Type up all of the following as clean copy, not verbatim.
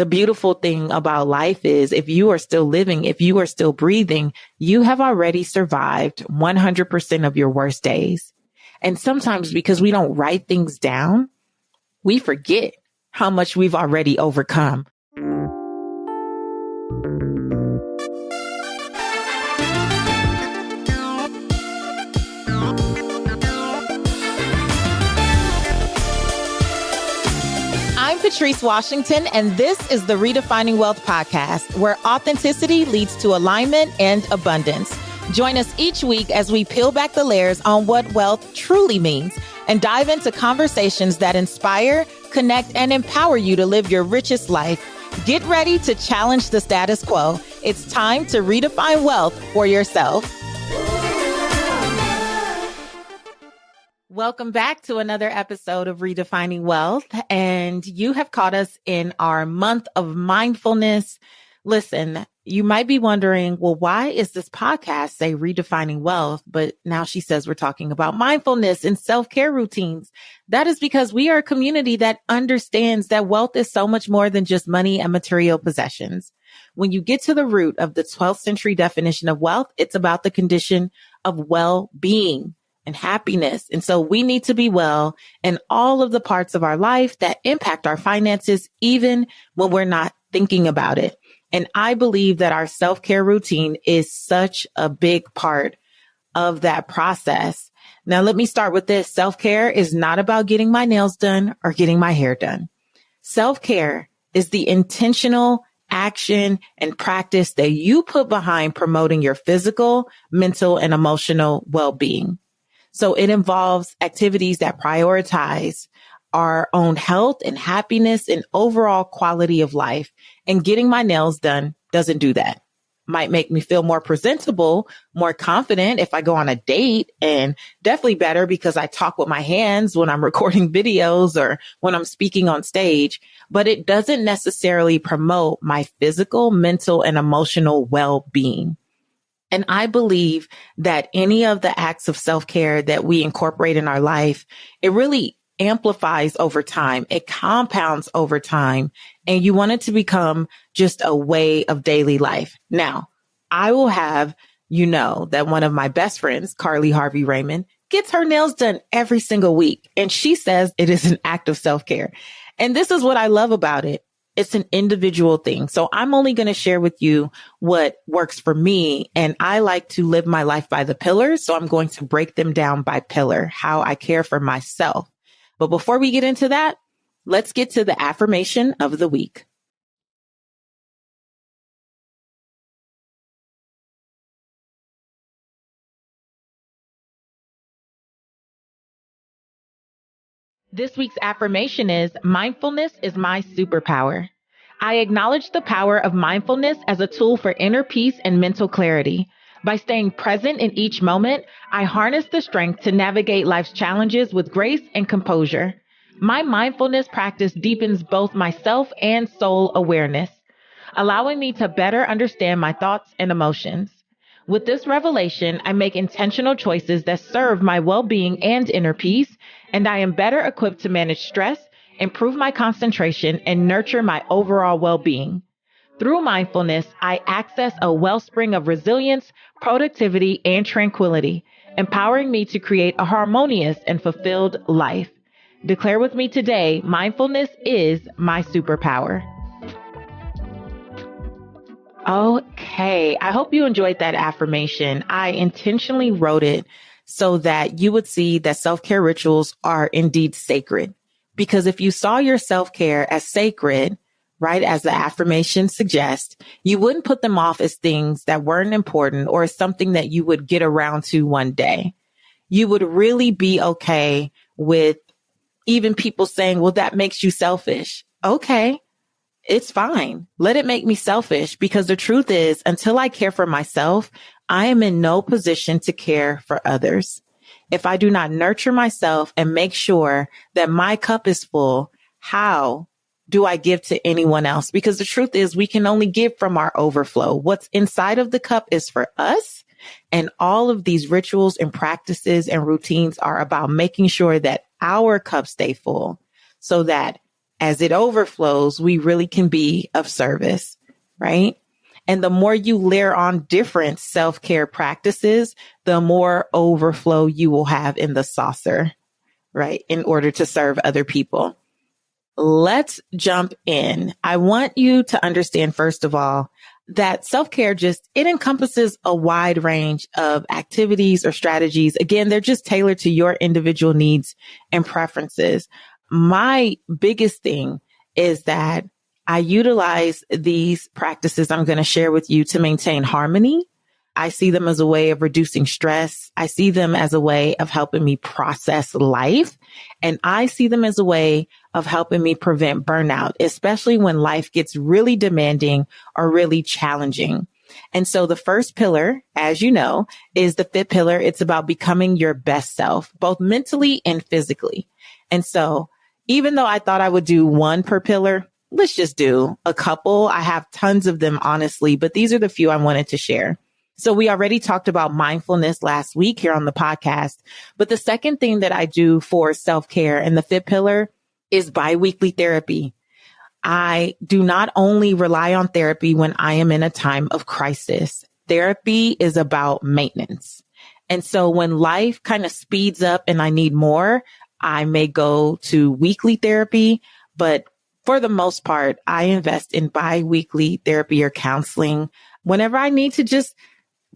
The beautiful thing about life is if you are still living, if you are still breathing, you have already survived 100% of your worst days. And sometimes because we don't write things down, we forget how much we've already overcome. I'm Patrice Washington, and this is the Redefining Wealth podcast, where authenticity leads to alignment and abundance. Join us each week as we peel back the layers on what wealth truly means and dive into conversations that inspire, connect, and empower you to live your richest life. Get ready to challenge the status quo. It's time to redefine wealth for yourself. Welcome back to another episode of Redefining Wealth, and you have caught us in our month of mindfulness. Listen, you might be wondering, well, why is this podcast say Redefining Wealth, but now she says we're talking about mindfulness and self-care routines? That is because we are a community that understands that wealth is so much more than just money and material possessions. When you get to the root of the 12th century definition of wealth, it's about the condition of well-being and happiness. And so we need to be well in all of the parts of our life that impact our finances, even when we're not thinking about it. And I believe that our self-care routine is such a big part of that process. Now, let me start with this. Self-care is not about getting my nails done or getting my hair done. Self-care is the intentional action and practice that you put behind promoting your physical, mental, and emotional well-being. So it involves activities that prioritize our own health and happiness and overall quality of life. And getting my nails done doesn't do that. Might make me feel more presentable, more confident if I go on a date, and definitely better because I talk with my hands when I'm recording videos or when I'm speaking on stage, but it doesn't necessarily promote my physical, mental, and emotional well-being. And I believe that any of the acts of self-care that we incorporate in our life, it really amplifies over time. It compounds over time. And you want it to become just a way of daily life. Now, I will have you know that one of my best friends, Carly Harvey Raymond, gets her nails done every single week. And she says it is an act of self-care. And this is what I love about it. It's an individual thing. So I'm only going to share with you what works for me. And I like to live my life by the pillars. So I'm going to break them down by pillar, how I care for myself. But before we get into that, let's get to the affirmation of the week. This week's affirmation is, mindfulness is my superpower. I acknowledge the power of mindfulness as a tool for inner peace and mental clarity. By staying present in each moment, I harness the strength to navigate life's challenges with grace and composure. My mindfulness practice deepens both my self and soul awareness, allowing me to better understand my thoughts and emotions. With this revelation, I make intentional choices that serve my well-being and inner peace, and I am better equipped to manage stress, improve my concentration, and nurture my overall well-being. Through mindfulness, I access a wellspring of resilience, productivity, and tranquility, empowering me to create a harmonious and fulfilled life. Declare with me today, mindfulness is my superpower. Okay, I hope you enjoyed that affirmation. I intentionally wrote it so that you would see that self-care rituals are indeed sacred. Because if you saw your self-care as sacred, right, as the affirmation suggests, you wouldn't put them off as things that weren't important or as something that you would get around to one day. You would really be okay with even people saying, well, that makes you selfish. Okay. It's fine. Let it make me selfish, because the truth is, until I care for myself, I am in no position to care for others. If I do not nurture myself and make sure that my cup is full, how do I give to anyone else? Because the truth is, we can only give from our overflow. What's inside of the cup is for us. And all of these rituals and practices and routines are about making sure that our cups stay full so that as it overflows, we really can be of service, right? And the more you layer on different self-care practices, the more overflow you will have in the saucer, right? In order to serve other people. Let's jump in. I want you to understand, first of all, that self-care it encompasses a wide range of activities or strategies. Again, they're just tailored to your individual needs and preferences. My biggest thing is that I utilize these practices I'm going to share with you to maintain harmony. I see them as a way of reducing stress. I see them as a way of helping me process life. And I see them as a way of helping me prevent burnout, especially when life gets really demanding or really challenging. And so the first pillar, as you know, is the fit pillar. It's about becoming your best self, both mentally and physically. And so even though I thought I would do one per pillar, let's just do a couple. I have tons of them, honestly, but these are the few I wanted to share. So we already talked about mindfulness last week here on the podcast, but the second thing that I do for self-care and the fit pillar is biweekly therapy. I do not only rely on therapy when I am in a time of crisis. Therapy is about maintenance. And so when life kind of speeds up and I need more, I may go to weekly therapy, but for the most part, I invest in biweekly therapy or counseling whenever I need to just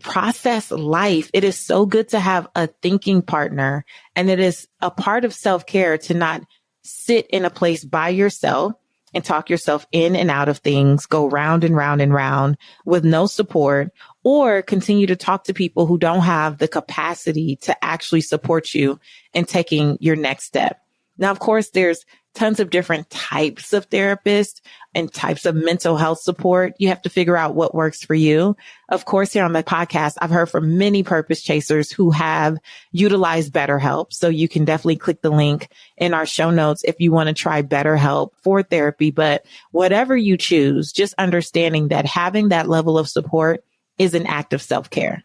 process life. It is so good to have a thinking partner, and it is a part of self-care to not sit in a place by yourself and talk yourself in and out of things, go round and round and round with no support, or continue to talk to people who don't have the capacity to actually support you in taking your next step. Now, of course, there's tons of different types of therapists and types of mental health support. You have to figure out what works for you. Of course, here on the podcast, I've heard from many purpose chasers who have utilized BetterHelp. So you can definitely click the link in our show notes if you want to try BetterHelp for therapy. But whatever you choose, just understanding that having that level of support is an act of self-care.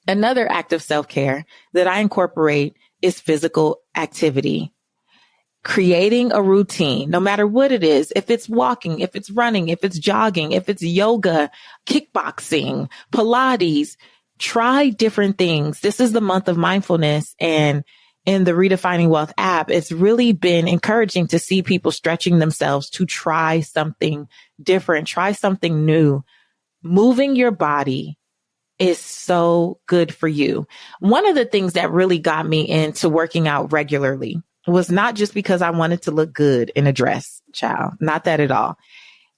Another act of self-care that I incorporate is physical activity. Creating a routine, no matter what it is, if it's walking, if it's running, if it's jogging, if it's yoga, kickboxing, Pilates, try different things. This is the month of mindfulness. And in the Redefining Wealth app, it's really been encouraging to see people stretching themselves to try something different, try something new. Moving your body is so good for you. One of the things that really got me into working out regularly was not just because I wanted to look good in a dress, child, not that at all.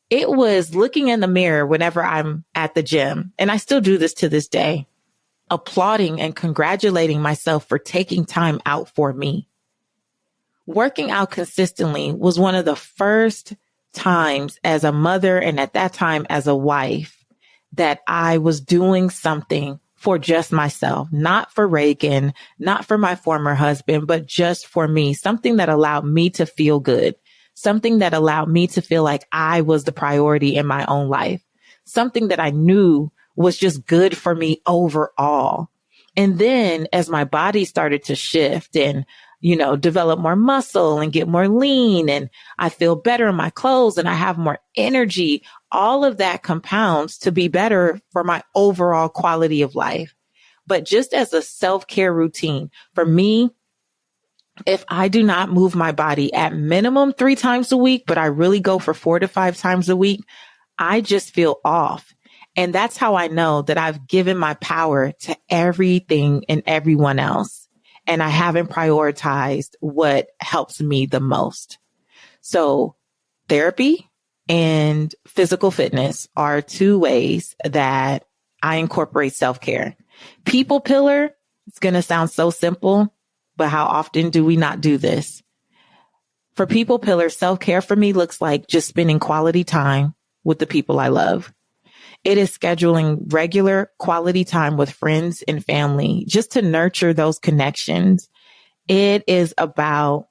It was looking in the mirror whenever I'm at the gym, and I still do this to this day, applauding and congratulating myself for taking time out for me. Working out consistently was one of the first times as a mother and at that time as a wife that I was doing something for just myself, not for Reagan, not for my former husband, but just for me, something that allowed me to feel good, something that allowed me to feel like I was the priority in my own life, something that I knew was just good for me overall. And then as my body started to shift and, develop more muscle and get more lean, and I feel better in my clothes and I have more energy, all of that compounds to be better for my overall quality of life. But just as a self-care routine, for me, if I do not move my body at minimum 3 times a week, but I really go for 4 to 5 times a week, I just feel off. And that's how I know that I've given my power to everything and everyone else. And I haven't prioritized what helps me the most. So therapy and physical fitness are 2 ways that I incorporate self-care. People pillar, it's going to sound so simple, but how often do we not do this? For people pillar, self-care for me looks like just spending quality time with the people I love. It is scheduling regular quality time with friends and family just to nurture those connections. It is about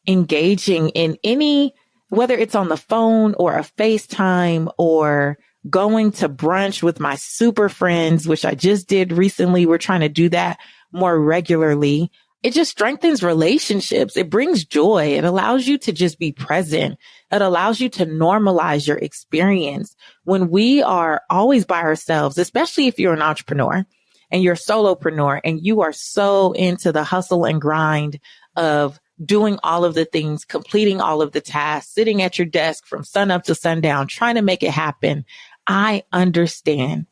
engaging in whether it's on the phone or a FaceTime or going to brunch with my super friends, which I just did recently. We're trying to do that more regularly. It just strengthens relationships. It brings joy. It allows you to just be present. It allows you to normalize your experience. When we are always by ourselves, especially if you're an entrepreneur and you're a solopreneur and you are so into the hustle and grind of doing all of the things, completing all of the tasks, sitting at your desk from sun up to sundown, trying to make it happen. I understand.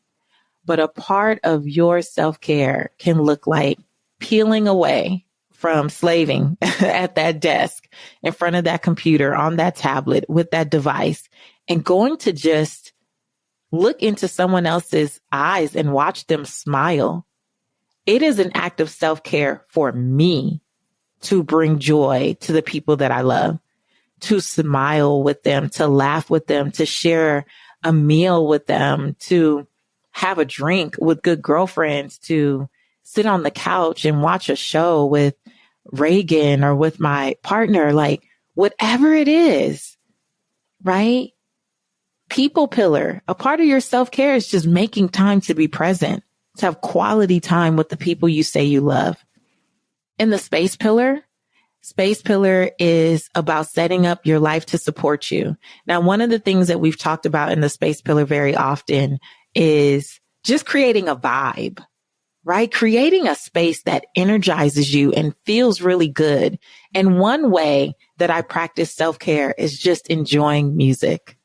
But a part of your self-care can look like peeling away from slaving at that desk in front of that computer, on that tablet, with that device, and going to just look into someone else's eyes and watch them smile. It is an act of self-care for me to bring joy to the people that I love, to smile with them, to laugh with them, to share a meal with them, to have a drink with good girlfriends, to sit on the couch and watch a show with Reagan or with my partner, like whatever it is, right? People pillar. A part of your self-care is just making time to be present, to have quality time with the people you say you love. In the space pillar is about setting up your life to support you. Now, one of the things that we've talked about in the space pillar very often is just creating a vibe, right? Creating a space that energizes you and feels really good. And one way that I practice self-care is just enjoying music,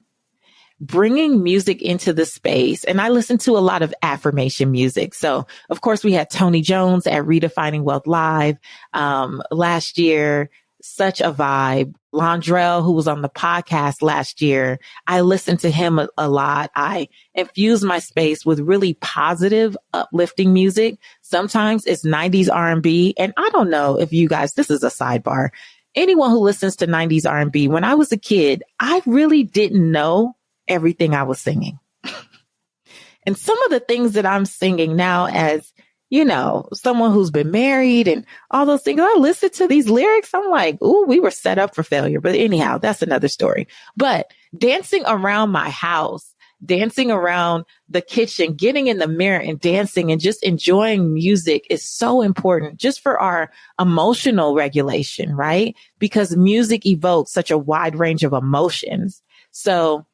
bringing music into the space. And I listen to a lot of affirmation music. So of course we had Tony Jones at Redefining Wealth Live, last year. Such a vibe. Londrell, who was on the podcast last year, I listened to him a lot. I infuse my space with really positive, uplifting music. Sometimes it's 90s R&B. And I don't know if you guys, this is a sidebar. Anyone who listens to 90s R&B, when I was a kid, I really didn't know everything I was singing. And some of the things that I'm singing now as, you know, someone who's been married and all those things, I listen to these lyrics. I'm like, ooh, we were set up for failure. But anyhow, that's another story. But dancing around my house, dancing around the kitchen, getting in the mirror and dancing and just enjoying music is so important just for our emotional regulation, right? Because music evokes such a wide range of emotions. So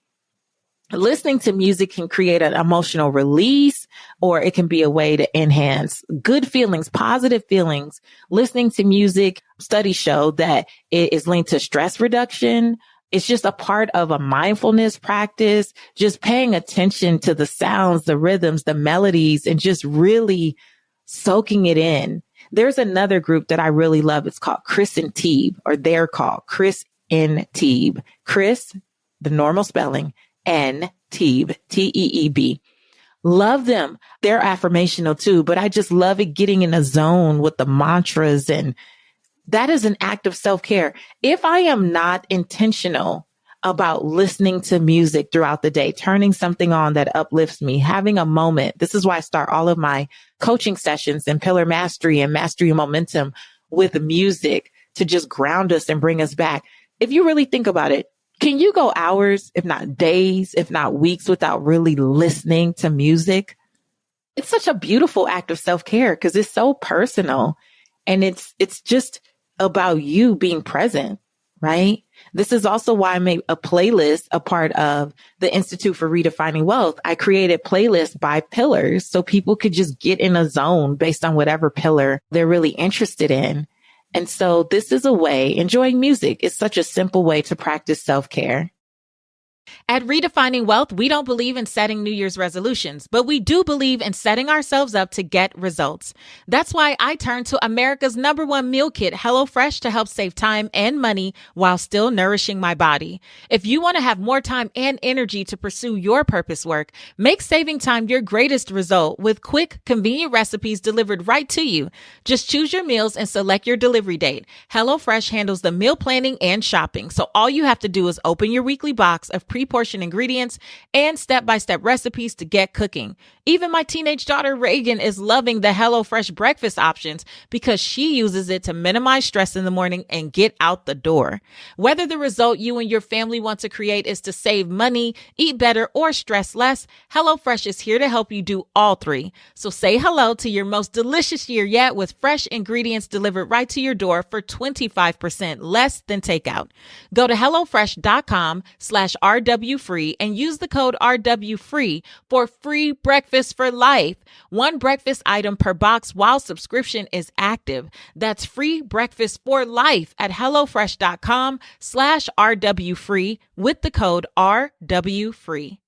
listening to music can create an emotional release, or it can be a way to enhance good feelings, positive feelings. Listening to music, studies show that it is linked to stress reduction. It's just a part of a mindfulness practice, just paying attention to the sounds, the rhythms, the melodies, and just really soaking it in. There's another group that I really love. It's called Chris and Teeb, or they're called Chris and Teeb. Chris, the normal spelling, and Teeb, T-E-E-B. Love them. They're affirmational too, but I just love it getting in a zone with the mantras, and that is an act of self-care. If I am not intentional about listening to music throughout the day, turning something on that uplifts me, having a moment. This is why I start all of my coaching sessions in Pillar Mastery and Mastery and Momentum with music to just ground us and bring us back. If you really think about it, can you go hours, if not days, if not weeks without really listening to music? It's such a beautiful act of self-care because it's so personal, and it's just about you being present, right? This is also why I made a playlist a part of the Institute for Redefining Wealth. I created playlists by pillars so people could just get in a zone based on whatever pillar they're really interested in. And so this is a way, enjoying music is such a simple way to practice self-care. At Redefining Wealth, we don't believe in setting New Year's resolutions, but we do believe in setting ourselves up to get results. That's why I turned to America's #1 meal kit, HelloFresh, to help save time and money while still nourishing my body. If you want to have more time and energy to pursue your purpose work, make saving time your greatest result with quick, convenient recipes delivered right to you. Just choose your meals and select your delivery date. HelloFresh handles the meal planning and shopping, so all you have to do is open your weekly box of pre-portioned ingredients and step-by-step recipes to get cooking. Even my teenage daughter Reagan is loving the HelloFresh breakfast options because she uses it to minimize stress in the morning and get out the door. Whether the result you and your family want to create is to save money, eat better, or stress less, HelloFresh is here to help you do all three. So say hello to your most delicious year yet with fresh ingredients delivered right to your door for 25% less than takeout. Go to HelloFresh.com/RWFree and use the code RWFree for free breakfast for life. One breakfast item per box while subscription is active. That's free breakfast for life at HelloFresh.com/RWFree with the code RWFree.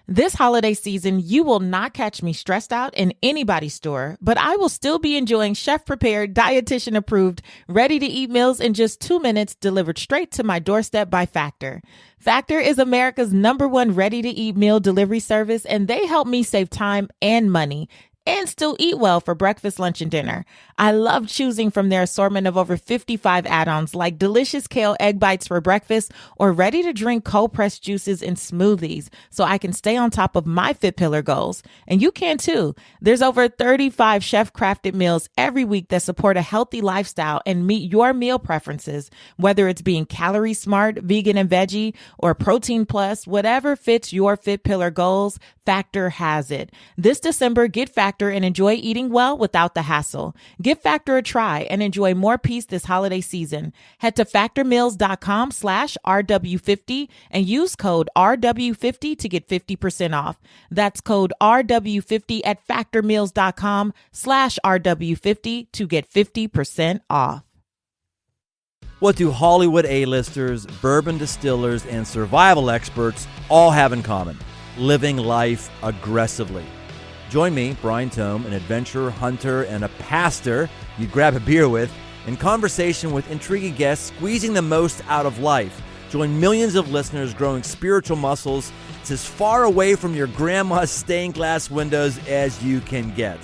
This holiday season, you will not catch me stressed out in anybody's store, but I will still be enjoying chef-prepared, dietitian-approved, ready-to-eat meals in just 2 minutes delivered straight to my doorstep by Factor. Factor is America's #1 ready-to-eat meal delivery service, and they help me save time and money and still eat well for breakfast, lunch, and dinner. I love choosing from their assortment of over 55 add-ons like delicious kale egg bites for breakfast or ready-to-drink cold-pressed juices and smoothies so I can stay on top of my Fit Pillar goals. And you can too. There's over 35 chef-crafted meals every week that support a healthy lifestyle and meet your meal preferences, whether it's being calorie smart, vegan and veggie, or protein plus, whatever fits your Fit Pillar goals, Factor has it. This December, get Factor and enjoy eating well without the hassle. Give Factor a try and enjoy more peace this holiday season. Head to factormeals.com/RW50 and use code RW50 to get 50% off. That's code RW50 at factormeals.com/RW50 to get 50% off. What do Hollywood A-listers, bourbon distillers, and survival experts all have in common? Living life aggressively. Join me, Brian Tome, an adventurer, hunter, and a pastor you'd grab a beer with, in conversation with intriguing guests squeezing the most out of life. Join millions of listeners growing spiritual muscles. It's as far away from your grandma's stained glass windows as you can get.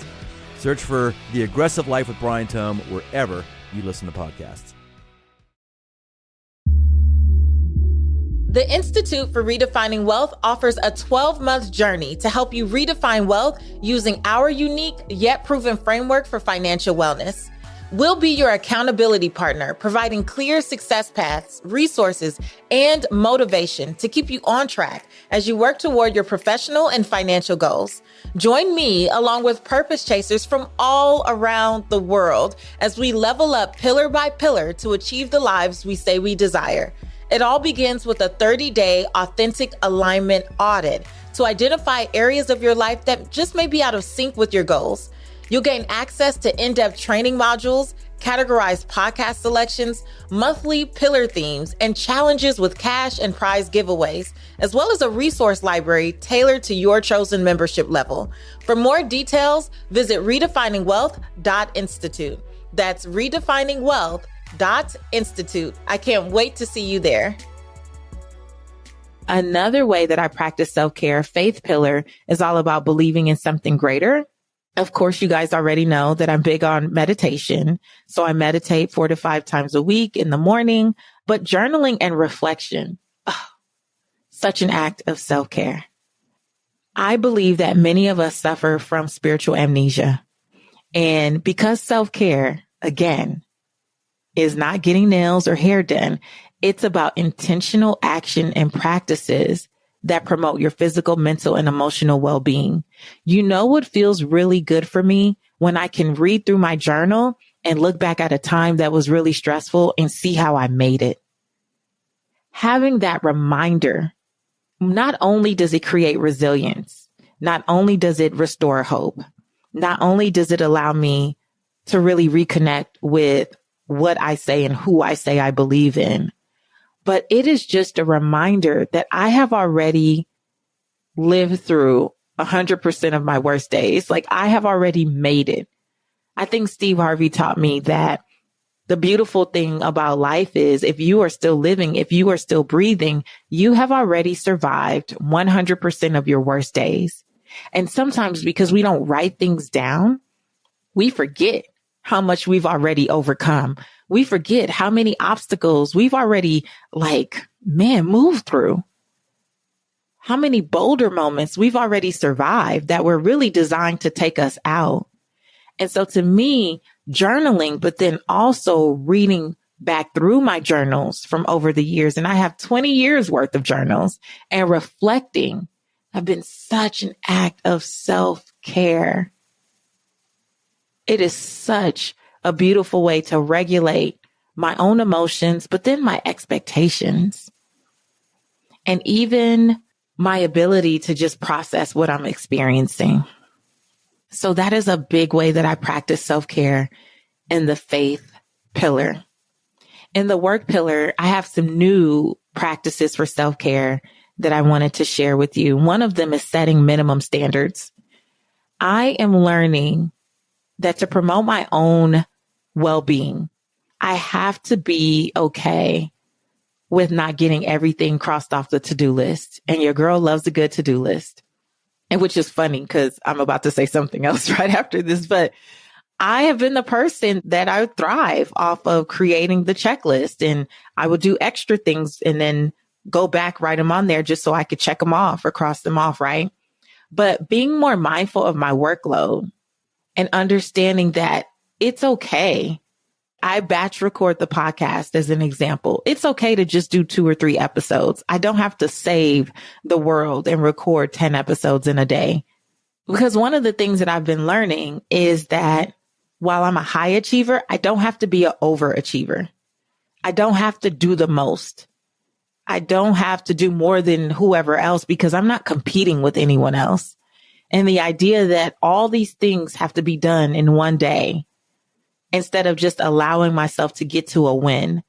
Search for The Aggressive Life with Brian Tome wherever you listen to podcasts. The Institute for Redefining Wealth offers a 12-month journey to help you redefine wealth using our unique yet proven framework for financial wellness. We'll be your accountability partner, providing clear success paths, resources, and motivation to keep you on track as you work toward your professional and financial goals. Join me along with purpose chasers from all around the world as we level up pillar by pillar to achieve the lives we say we desire. It all begins with a 30-day authentic alignment audit to identify areas of your life that just may be out of sync with your goals. You'll gain access to in-depth training modules, categorized podcast selections, monthly pillar themes, and challenges with cash and prize giveaways, as well as a resource library tailored to your chosen membership level. For more details, visit redefiningwealth.institute. That's redefiningwealth.institute. I can't wait to see you there. Another way that I practice self-care, Faith Pillar, is all about believing in something greater. Of course, you guys already know that I'm big on meditation. So I meditate 4 to 5 times a week in the morning, but journaling and reflection, such an act of self-care. I believe that many of us suffer from spiritual amnesia. And because self-care, again, is not getting nails or hair done, it's about intentional action and practices that promote your physical, mental, and emotional well-being. You know what feels really good for me? When I can read through my journal and look back at a time that was really stressful and see how I made it. Having that reminder, not only does it create resilience, not only does it restore hope, not only does it allow me to really reconnect with what I say and who I say I believe in, but it is just a reminder that I have already lived through 100% of my worst days. Like, I have already made it. I think Steve Harvey taught me that the beautiful thing about life is if you are still living, if you are still breathing, you have already survived 100% of your worst days. And sometimes because we don't write things down, we forget how much we've already overcome. We forget how many obstacles we've already moved through. How many boulder moments we've already survived that were really designed to take us out. And so to me, journaling, but then also reading back through my journals from over the years, and I have 20 years worth of journals, and reflecting have been such an act of self-care. It is such a beautiful way to regulate my own emotions, but then my expectations, and even my ability to just process what I'm experiencing. So that is a big way that I practice self-care in the faith pillar. In the work pillar, I have some new practices for self-care that I wanted to share with you. One of them is setting minimum standards. I am learning that to promote my own well-being, I have to be okay with not getting everything crossed off the to-do list. And your girl loves a good to-do list. And which is funny because I'm about to say something else right after this, but I have been the person that I thrive off of creating the checklist, and I would do extra things and then go back, write them on there just so I could check them off or cross them off, right? But being more mindful of my workload and understanding that it's okay. I batch record the podcast as an example. It's okay to just do 2 or 3 episodes. I don't have to save the world and record 10 episodes in a day. Because one of the things that I've been learning is that while I'm a high achiever, I don't have to be an overachiever. I don't have to do the most. I don't have to do more than whoever else because I'm not competing with anyone else. And the idea that all these things have to be done in one day, instead of just allowing myself to get to a win.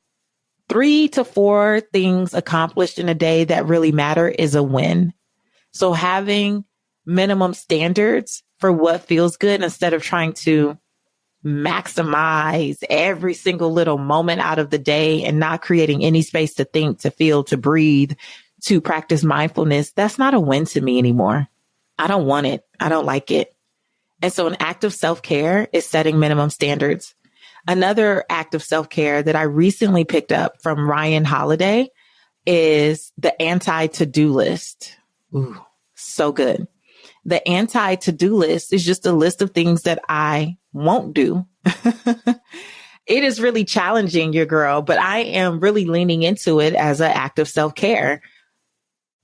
3 to 4 things accomplished in a day that really matter is a win. So having minimum standards for what feels good instead of trying to maximize every single little moment out of the day and not creating any space to think, to feel, to breathe, to practice mindfulness, that's not a win to me anymore. I don't want it. I don't like it. And so an act of self-care is setting minimum standards. Another act of self-care that I recently picked up from Ryan Holiday is the anti-to-do list. Ooh, so good. The anti-to-do list is just a list of things that I won't do. It is really challenging, your girl, but I am really leaning into it as an act of self-care.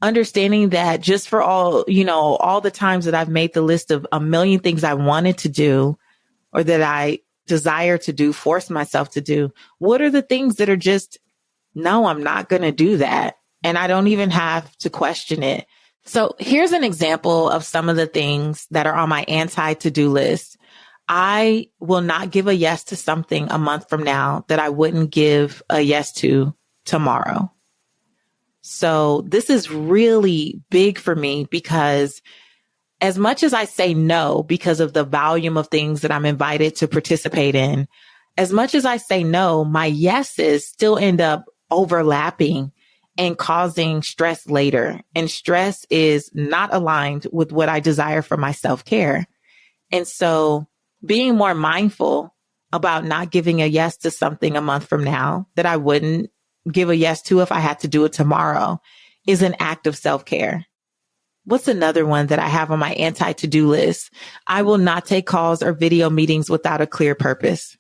Understanding that just for all the times that I've made the list of a million things I wanted to do or that I desire to do, force myself to do, what are the things that are just, no, I'm not going to do that. And I don't even have to question it. So here's an example of some of the things that are on my anti-to-do list. I will not give a yes to something a month from now that I wouldn't give a yes to tomorrow. So this is really big for me because as much as I say no because of the volume of things that I'm invited to participate in, as much as I say no, my yeses still end up overlapping and causing stress later. And stress is not aligned with what I desire for my self-care. And so being more mindful about not giving a yes to something a month from now that I wouldn't give a yes to if I had to do it tomorrow is an act of self-care. What's another one that I have on my anti-to-do list? I will not take calls or video meetings without a clear purpose.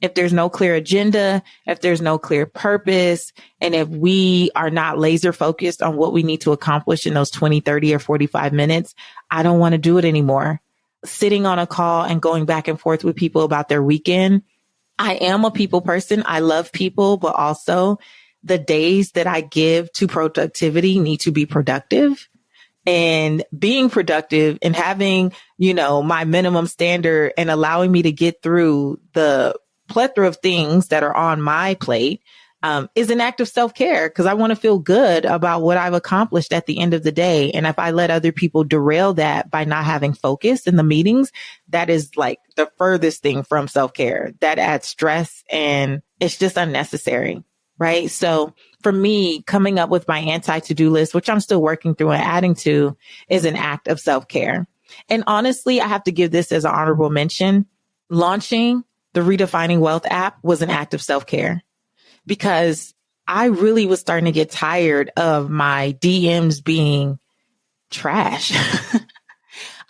If there's no clear agenda, if there's no clear purpose, and if we are not laser focused on what we need to accomplish in those 20, 30, or 45 minutes, I don't want to do it anymore. Sitting on a call and going back and forth with people about their weekend. I am a people person. I love people, but also the days that I give to productivity need to be productive. And being productive and having, my minimum standard and allowing me to get through the plethora of things that are on my plate is an act of self-care because I want to feel good about what I've accomplished at the end of the day. And if I let other people derail that by not having focus in the meetings, that is like the furthest thing from self-care. That adds stress and it's just unnecessary, right? So for me, coming up with my anti-to-do list, which I'm still working through and adding to, is an act of self-care. And honestly, I have to give this as an honorable mention. Launching the Redefining Wealth app was an act of self-care because I really was starting to get tired of my DMs being trash.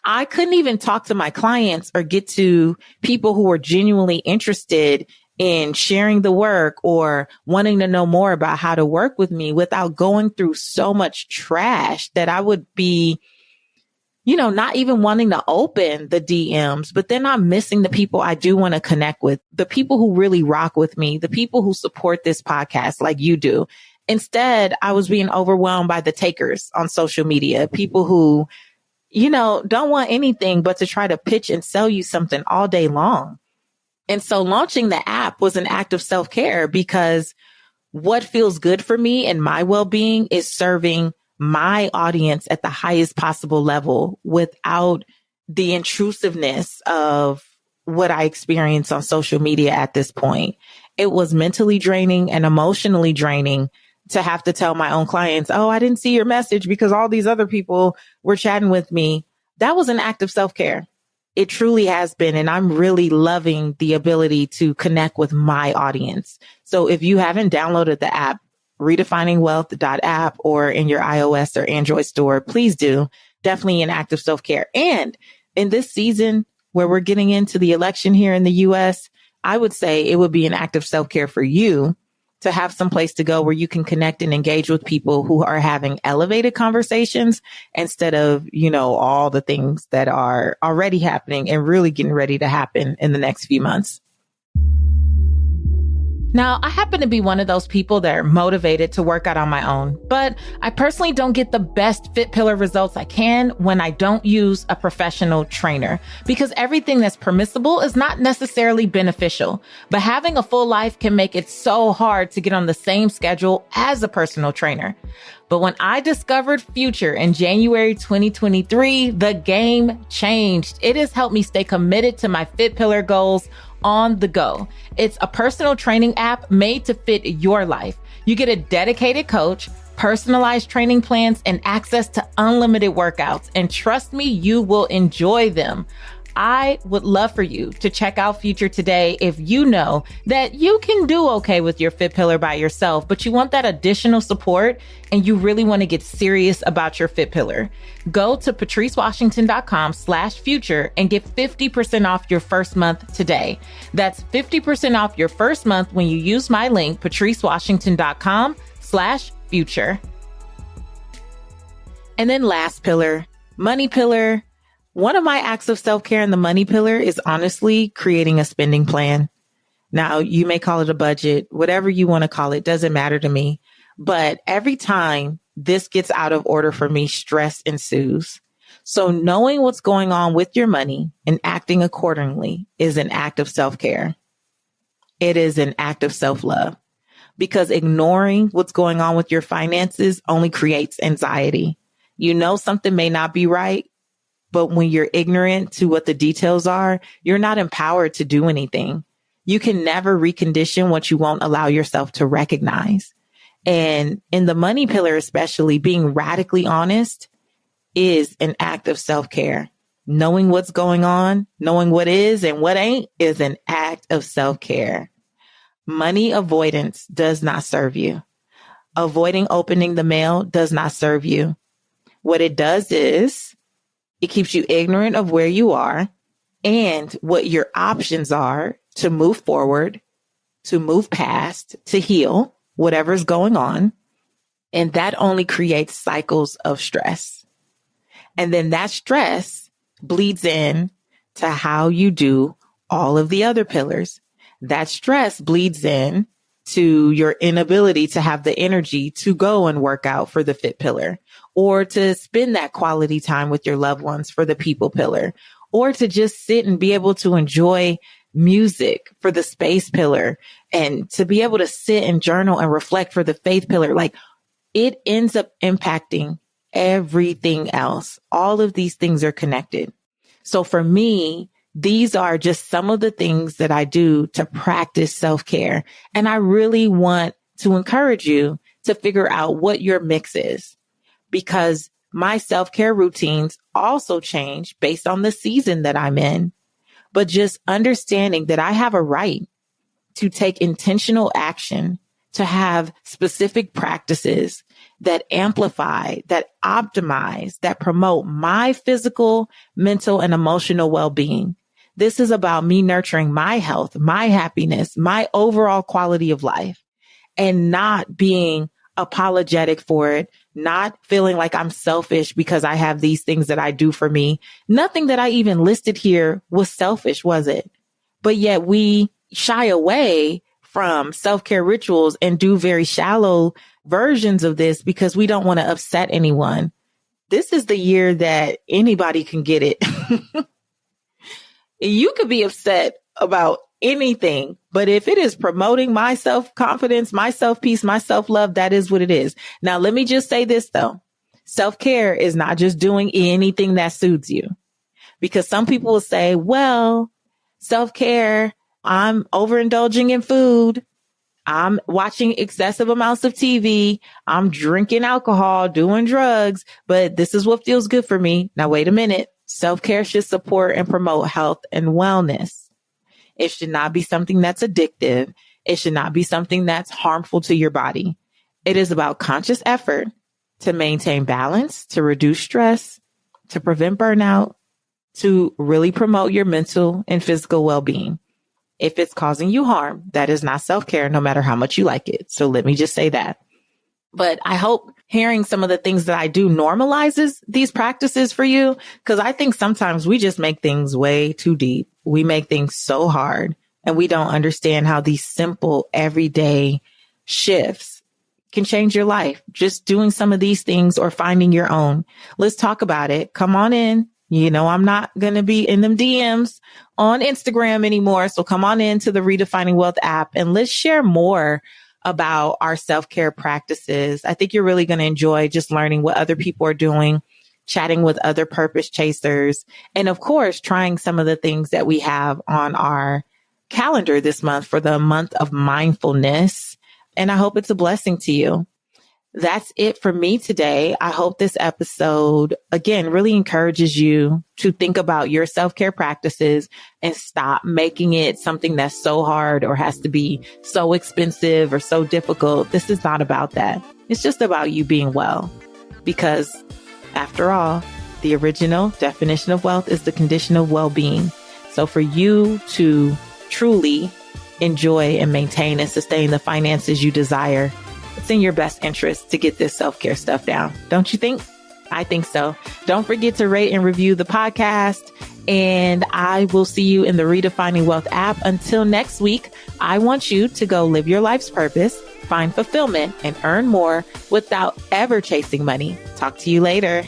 I couldn't even talk to my clients or get to people who were genuinely interested in sharing the work or wanting to know more about how to work with me without going through so much trash that I would be, not even wanting to open the DMs, but then I'm missing the people I do want to connect with, the people who really rock with me, the people who support this podcast like you do. Instead, I was being overwhelmed by the takers on social media, people who, don't want anything but to try to pitch and sell you something all day long. And so launching the app was an act of self-care because what feels good for me and my well-being is serving my audience at the highest possible level without the intrusiveness of what I experience on social media at this point. It was mentally draining and emotionally draining to have to tell my own clients, oh, I didn't see your message because all these other people were chatting with me. That was an act of self-care. It truly has been. And I'm really loving the ability to connect with my audience. So if you haven't downloaded the app, redefiningwealth.app or in your iOS or Android store, please do. Definitely an act of self-care. And in this season where we're getting into the election here in the US, I would say it would be an act of self-care for you to have some place to go where you can connect and engage with people who are having elevated conversations instead of, all the things that are already happening and really getting ready to happen in the next few months. Now, I happen to be one of those people that are motivated to work out on my own, but I personally don't get the best fit pillar results I can when I don't use a professional trainer because everything that's permissible is not necessarily beneficial. But having a full life can make it so hard to get on the same schedule as a personal trainer. But when I discovered Future in January 2023, the game changed. It has helped me stay committed to my fit pillar goals on the go. It's a personal training app made to fit your life. You get a dedicated coach, personalized training plans, and access to unlimited workouts. And trust me, you will enjoy them. I would love for you to check out Future today if you know that you can do okay with your fit pillar by yourself, but you want that additional support and you really want to get serious about your fit pillar. Go to patricewashington.com/future and get 50% off your first month today. That's 50% off your first month when you use my link, patricewashington.com/future. And then last pillar, money pillar. One of my acts of self-care in the money pillar is honestly creating a spending plan. Now, you may call it a budget, whatever you want to call it, doesn't matter to me. But every time this gets out of order for me, stress ensues. So knowing what's going on with your money and acting accordingly is an act of self-care. It is an act of self-love because ignoring what's going on with your finances only creates anxiety. You know something may not be right, but when you're ignorant to what the details are, you're not empowered to do anything. You can never recondition what you won't allow yourself to recognize. And in the money pillar, especially, being radically honest is an act of self-care. Knowing what's going on, knowing what is and what ain't is an act of self-care. Money avoidance does not serve you. Avoiding opening the mail does not serve you. What it does is it keeps you ignorant of where you are and what your options are to move forward, to move past, to heal whatever's going on. And that only creates cycles of stress. And then that stress bleeds in to how you do all of the other pillars. That stress bleeds in to your inability to have the energy to go and work out for the fit pillar, or to spend that quality time with your loved ones for the people pillar, or to just sit and be able to enjoy music for the space pillar, and to be able to sit and journal and reflect for the faith pillar. Like, it ends up impacting everything else. All of these things are connected. So for me, these are just some of the things that I do to practice self-care. And I really want to encourage you to figure out what your mix is, because my self-care routines also change based on the season that I'm in. but just understanding that I have a right to take intentional action, to have specific practices that amplify, that optimize, that promote my physical, mental, and emotional well-being. This is about me nurturing my health, my happiness, my overall quality of life, and not being apologetic for it, not feeling like I'm selfish because I have these things that I do for me. Nothing that I even listed here was selfish, was it? But yet we shy away from self-care rituals and do very shallow versions of this because we don't want to upset anyone. This is the year that anybody can get it. You could be upset about anything, but if it is promoting my self-confidence, my self-peace, my self-love, that is what it is. Now, let me just say this though. Self-care is not just doing anything that soothes you, because some people will say, well, self-care, I'm overindulging in food. I'm watching excessive amounts of TV. I'm drinking alcohol, doing drugs, but this is what feels good for me. Now, wait a minute. Self-care should support and promote health and wellness. It should not be something that's addictive. It should not be something that's harmful to your body. It is about conscious effort to maintain balance, to reduce stress, to prevent burnout, to really promote your mental and physical well-being. If it's causing you harm, that is not self-care, no matter how much you like it. So let me just say that. But I hope hearing some of the things that I do normalizes these practices for you, because I think sometimes we just make things way too deep. We make things so hard, and we don't understand how these simple everyday shifts can change your life. Just doing some of these things or finding your own. Let's talk about it. Come on in. You know, I'm not going to be in them DMs on Instagram anymore. So come on into the Redefining Wealth app and let's share more about our self-care practices. I think you're really going to enjoy just learning what other people are doing, chatting with other purpose chasers, and of course, trying some of the things that we have on our calendar this month for the month of mindfulness. And I hope it's a blessing to you. That's it for me today. I hope this episode, again, really encourages you to think about your self-care practices and stop making it something that's so hard or has to be so expensive or so difficult. This is not about that. It's just about you being well, because after all, the original definition of wealth is the condition of well-being. So for you to truly enjoy and maintain and sustain the finances you desire, it's in your best interest to get this self-care stuff down. Don't you think? I think so. Don't forget to rate and review the podcast. And I will see you in the Redefining Wealth app. Until next week, I want you to go live your life's purpose, find fulfillment, and earn more without ever chasing money. Talk to you later.